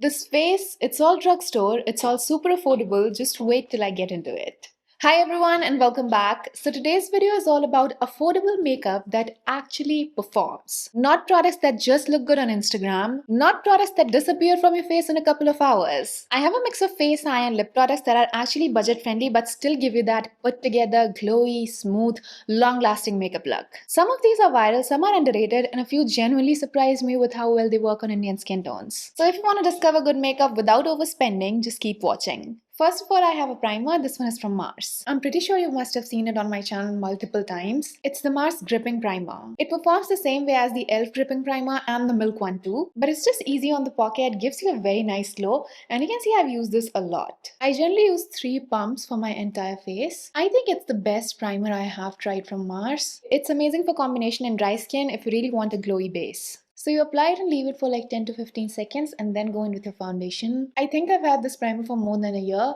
This face, it's all drugstore, it's all super affordable, just wait till I get into it. Hi everyone and welcome back. So today's video is all about affordable makeup that actually performs. Not products that just look good on Instagram, not products that disappear from your face in a couple of hours. I have a mix of face, eye and lip products that are actually budget friendly but still give you that put together, glowy, smooth, long lasting makeup look. Some of these are viral, some are underrated and a few genuinely surprised me with how well they work on Indian skin tones. So if you want to discover good makeup without overspending, just keep watching. First of all, I have a primer. This one is from Mars. I'm pretty sure you must have seen it on my channel multiple times. It's the Mars Gripping Primer. It performs the same way as the e.l.f. Gripping Primer and the Milk one too, but it's just easy on the pocket, gives you a very nice glow, and you can see I've used this a lot. I generally use 3 pumps for my entire face. I think it's the best primer I have tried from Mars. It's amazing for combination in dry skin if you really want a glowy base. So you apply it and leave it for like 10 to 15 seconds and then go in with your foundation. I think I've had this primer for more than a year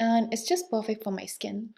and it's just perfect for my skin.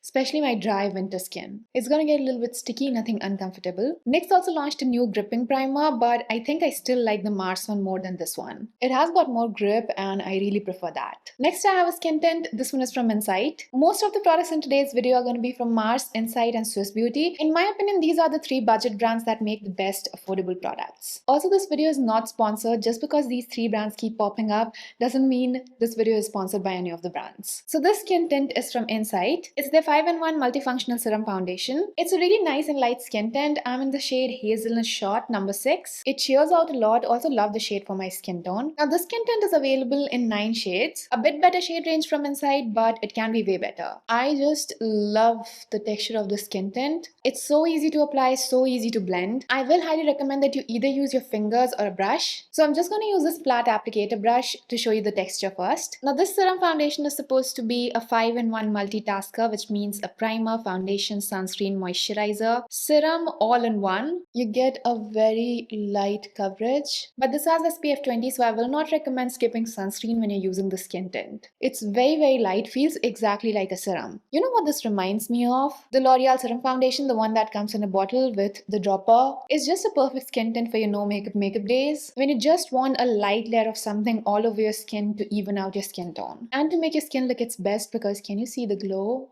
Especially my dry winter skin. It's gonna get a little bit sticky, nothing uncomfortable. NYX also launched a new gripping primer, but I think I still like the Mars one more than this one. It has got more grip and I really prefer that. Next I have a skin tint. This one is from Insight. Most of the products in today's video are going to be from Mars, Insight and Swiss Beauty. In my opinion, these are the 3 budget brands that make the best affordable products. Also, this video is not sponsored. Just because these 3 brands keep popping up doesn't mean this video is sponsored by any of the brands. So this skin tint is from Insight. It's their 5-in-1 multifunctional serum foundation. It's a really nice and light skin tint. I'm in the shade Hazelnut Shot number 6. It sheers out a lot. Also love the shade for my skin tone. Now this skin tint is available in 9 shades. A bit better shade range from Insight, but it can be way better. I just love the texture of the skin tint. It's so easy to apply, so easy to blend. I will highly recommend that you either use your fingers or a brush. So I'm just going to use this flat applicator brush to show you the texture first. Now this serum foundation is supposed to be a 5-in-1 multitasker, which means a primer, foundation, sunscreen, moisturizer, serum all in one. You get a very light coverage, but this has SPF 20, so I will not recommend skipping sunscreen when you're using the skin tint. It's very light, feels exactly like a serum. You know what this reminds me of? The L'Oreal Serum Foundation, the one that comes in a bottle with the dropper. It's just a perfect skin tint for your no makeup days, when you just want a light layer of something all over your skin to even out your skin tone. And to make your skin look its best, because can you see the glow?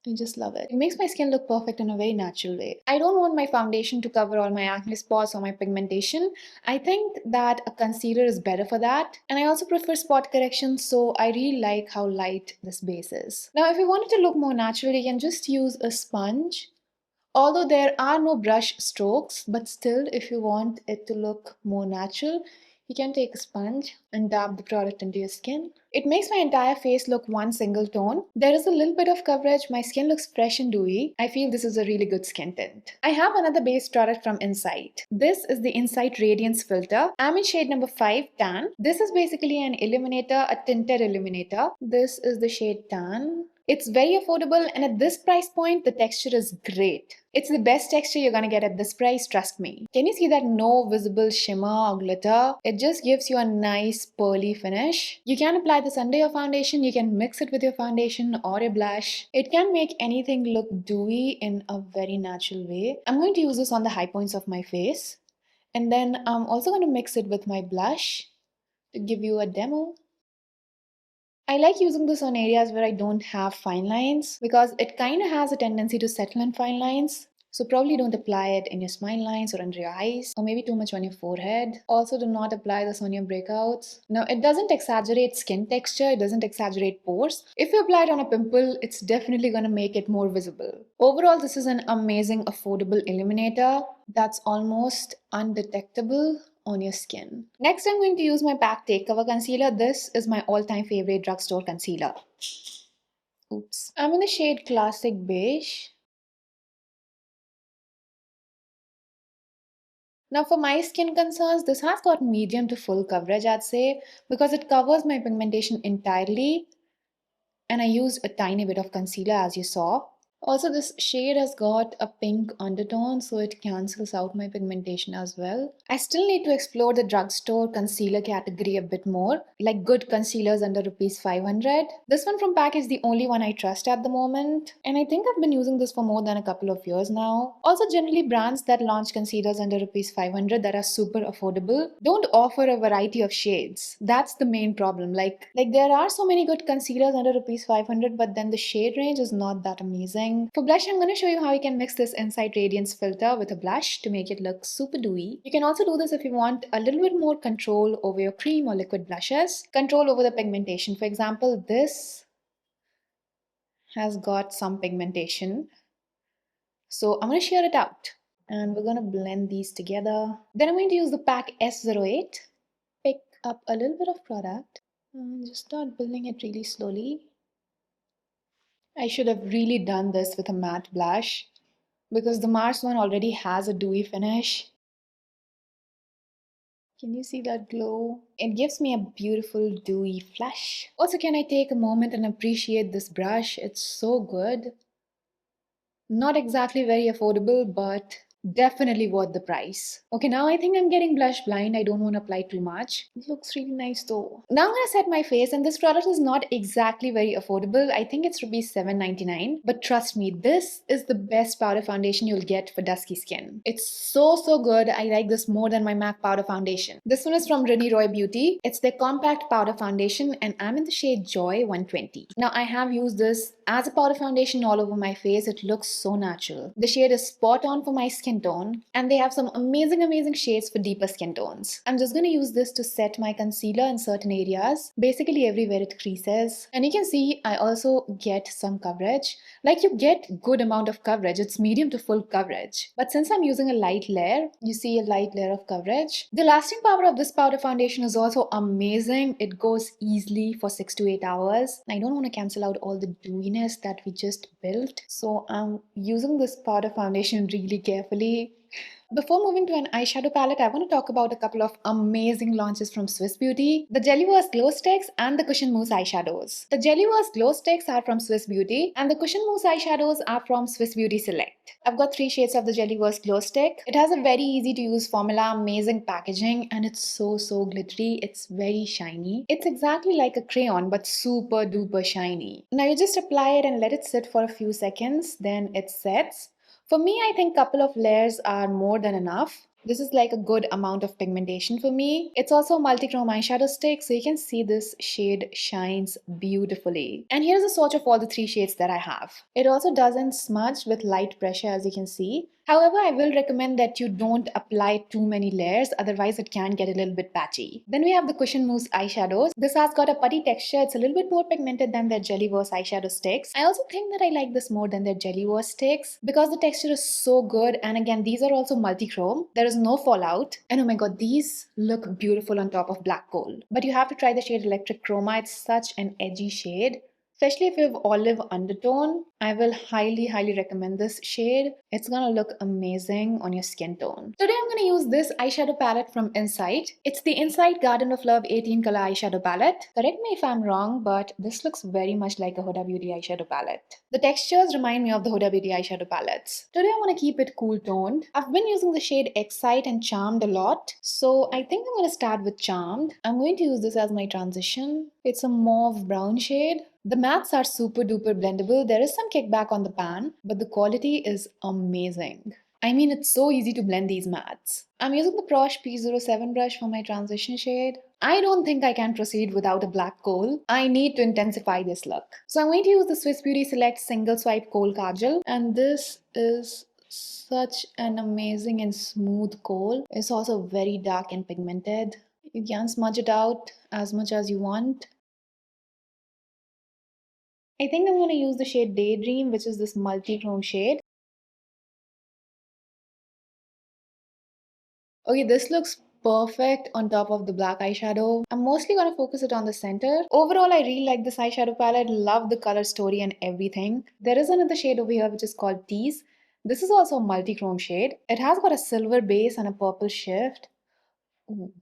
I just love it. It makes my skin look perfect in a very natural way. I don't want my foundation to cover all my acne spots or my pigmentation. I think that a concealer is better for that. And I also prefer spot correction, so I really like how light this base is. Now, if you want it to look more natural, you can just use a sponge. Although there are no brush strokes, but still, if you want it to look more natural, you can take a sponge and dab the product into your skin. It makes my entire face look one single tone. There is a little bit of coverage. My skin looks fresh and dewy. I feel this is a really good skin tint. I have another base product from Insight. This is the Insight Radiance Filter. I'm in shade number 5, Tan. This is basically an illuminator, a tinted illuminator. This is the shade Tan. It's very affordable, and at this price point, the texture is great. It's the best texture you're gonna get at this price, trust me. Can you see that no visible shimmer or glitter? It just gives you a nice pearly finish. You can apply this under your foundation, you can mix it with your foundation or your blush. It can make anything look dewy in a very natural way. I'm going to use this on the high points of my face. And then I'm also going to mix it with my blush to give you a demo. I like using this on areas where I don't have fine lines because it kind of has a tendency to settle in fine lines. So probably don't apply it in your smile lines or under your eyes, or maybe too much on your forehead. Also, do not apply this on your breakouts. Now, it doesn't exaggerate skin texture, it doesn't exaggerate pores. If you apply it on a pimple, it's definitely going to make it more visible. Overall, this is an amazing, affordable illuminator that's almost undetectable on your skin. Next, I'm going to use my PAK Take Cover Concealer. This is my all-time favorite drugstore concealer. Oops. I'm in the shade Classic Beige. Now for my skin concerns, this has got medium to full coverage, I'd say, because it covers my pigmentation entirely. And I used a tiny bit of concealer, as you saw. Also, this shade has got a pink undertone, so it cancels out my pigmentation as well. I still need to explore the drugstore concealer category a bit more, like good concealers under Rs.500. This one from PAK is the only one I trust at the moment, and I think I've been using this for more than a couple of years now. Also, generally brands that launch concealers under Rs.500 that are super affordable don't offer a variety of shades. That's the main problem. Like there are so many good concealers under Rs.500, but then the shade range is not that amazing. For blush, I'm going to show you how you can mix this Insight Radiance filter with a blush to make it look super dewy. You can also do this if you want a little bit more control over your cream or liquid blushes. Control over the pigmentation. For example, this has got some pigmentation. So I'm going to shear it out. And we're going to blend these together. Then I'm going to use the PAK S08. Pick up a little bit of product and just start building it really slowly. I should have really done this with a matte blush because the Mars one already has a dewy finish. Can you see that glow? It gives me a beautiful dewy flush. Also, can I take a moment and appreciate this brush? It's so good. Not exactly very affordable, but definitely worth the price. Okay, now I think I'm getting blush blind. I don't want to apply too much. It looks really nice though. Now I'm going to set my face, and this product is not exactly very affordable. I think it's rupees 7.99. But trust me, this is the best powder foundation you'll get for dusky skin. It's so good. I like this more than my MAC powder foundation. This one is from Rini Roy Beauty. It's their compact powder foundation, and I'm in the shade Joy 120. Now I have used this as a powder foundation all over my face. It looks so natural. The shade is spot on for my skin tone, and they have some amazing shades for deeper skin tones. I'm just going to use this to set my concealer in certain areas, basically everywhere it creases. And you can see I also get some coverage. Like, you get good amount of coverage. It's medium to full coverage. But since I'm using a light layer, you see a light layer of coverage. The lasting power of this powder foundation is also amazing. It goes easily for 6 to 8 hours. I don't want to cancel out all the dewiness that we just built, so I'm using this powder foundation really carefully. Before moving to an eyeshadow palette, I want to talk about a couple of amazing launches from Swiss Beauty: the Jellyverse Glow Sticks and the Cushion Mousse eyeshadows. The Jellyverse Glow Sticks are from Swiss Beauty, and the Cushion Mousse eyeshadows are from Swiss Beauty Select. I've got 3 shades of the Jellyverse Glow Stick. It has a very easy to use formula, amazing packaging, and it's so glittery. It's very shiny. It's exactly like a crayon, but super duper shiny. Now you just apply it and let it sit for a few seconds, then it sets. For me, I think a couple of layers are more than enough. This is like a good amount of pigmentation for me. It's also a multi-chrome eyeshadow stick, so you can see this shade shines beautifully. And here's a swatch of all the 3 shades that I have. It also doesn't smudge with light pressure, as you can see. However, I will recommend that you don't apply too many layers, otherwise it can get a little bit patchy. Then we have the Cushion Mousse eyeshadows. This has got a putty texture. It's a little bit more pigmented than their Jellyverse eyeshadow sticks. I also think that I like this more than their Jellyverse sticks because the texture is so good, and again, these are also multi-chrome. There is no fallout, and oh my god, these look beautiful on top of black coal. But you have to try the shade Electric Chroma. It's such an edgy shade. Especially if you have olive undertone, I will highly recommend this shade. It's gonna look amazing on your skin tone. Today I'm gonna use this eyeshadow palette from Insight. It's the Insight Garden of Love 18 color eyeshadow palette. Correct me if I'm wrong, but this looks very much like a Huda Beauty eyeshadow palette. The textures remind me of the Huda Beauty eyeshadow palettes. Today I want to keep it cool toned. I've been using the shade Excite and Charmed a lot, so I think I'm gonna start with Charmed. I'm going to use this as my transition. It's a mauve brown shade. The mattes are super duper blendable. There is some kickback on the pan, but the quality is amazing. I mean, it's so easy to blend these mattes. I'm using the Prosh P07 brush for my transition shade. I don't think I can proceed without a black kohl. I need to intensify this look. So I'm going to use the Swiss Beauty Select Single Swipe Kohl Kajal, and this is such an amazing and smooth kohl. It's also very dark and pigmented. You can smudge it out as much as you want. I think I'm going to use the shade Daydream, which is this multi-chrome shade. Okay, this looks perfect on top of the black eyeshadow. I'm mostly going to focus it on the center. Overall, I really like this eyeshadow palette. Love the color story and everything. There is another shade over here which is called Tease. This is also a multi-chrome shade. It has got a silver base and a purple shift. Ooh.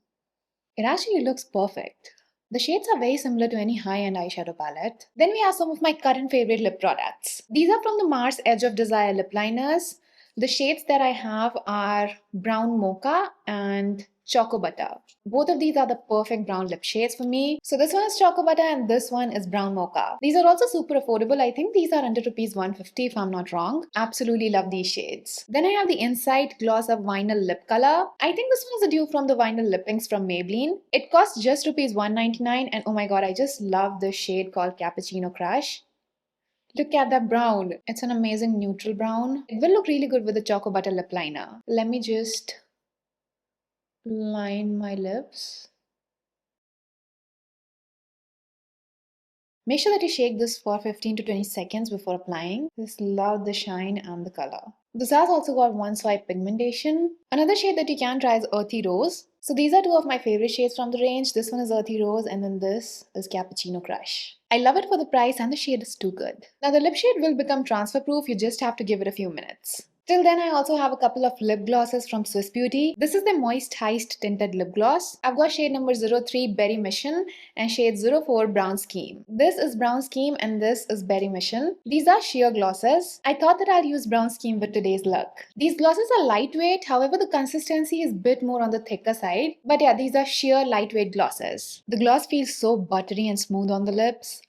It actually looks perfect. The shades are very similar to any high-end eyeshadow palette. Then we have some of my current favorite lip products. These are from the Mars Edge of Desire lip liners. The shades that I have are Brown Mocha and Choco Butter. Both of these are the perfect brown lip shades for me. So this one is Choco Butter and this one is Brown Mocha. These are also super affordable. I think these are under rupees 150 if I'm not wrong. Absolutely love these shades. Then I have the Insight Gloss Up Vinyl Lip Color. I think this one is a dupe from the Vinyl Lip Inks from Maybelline. It costs just rupees 199 and oh my god, I just love this shade called Cappuccino Crush. Look at that brown. It's an amazing neutral brown. It will look really good with the Choco Butter lip liner. Let me just line my lips. Make sure that you shake this for 15 to 20 seconds before applying. Just love the shine and the color. This has also got one swipe pigmentation. Another shade that you can try is Earthy Rose. So these are two of my favorite shades from the range. This one is Earthy Rose and then this is Cappuccino Crush. I love it for the price and the shade is too good. Now the lip shade will become transfer proof. You just have to give it a few minutes. Till then, I also have a couple of lip glosses from Swiss Beauty. This is the Moist Heist Tinted Lip Gloss. I've got shade number 03 Berry Mission and shade 04 Brown Scheme. This is Brown Scheme and this is Berry Mission. These are sheer glosses. I thought that I'd use Brown Scheme with today's look. These glosses are lightweight, however the consistency is a bit more on the thicker side. But yeah, these are sheer lightweight glosses. The gloss feels so buttery and smooth on the lips.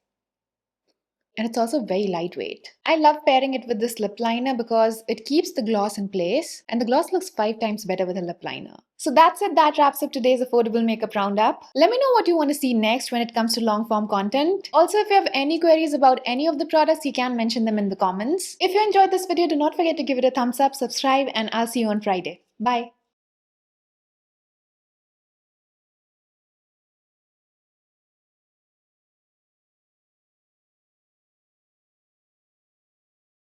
And it's also very lightweight. I love pairing it with this lip liner because it keeps the gloss in place and the gloss looks 5 times better with a lip liner. So that's it, that wraps up today's affordable makeup roundup. Let me know what you want to see next when it comes to long form content. Also, if you have any queries about any of the products, you can mention them in the comments. If you enjoyed this video, do not forget to give it a thumbs up, subscribe, and I'll see you on Friday. Bye.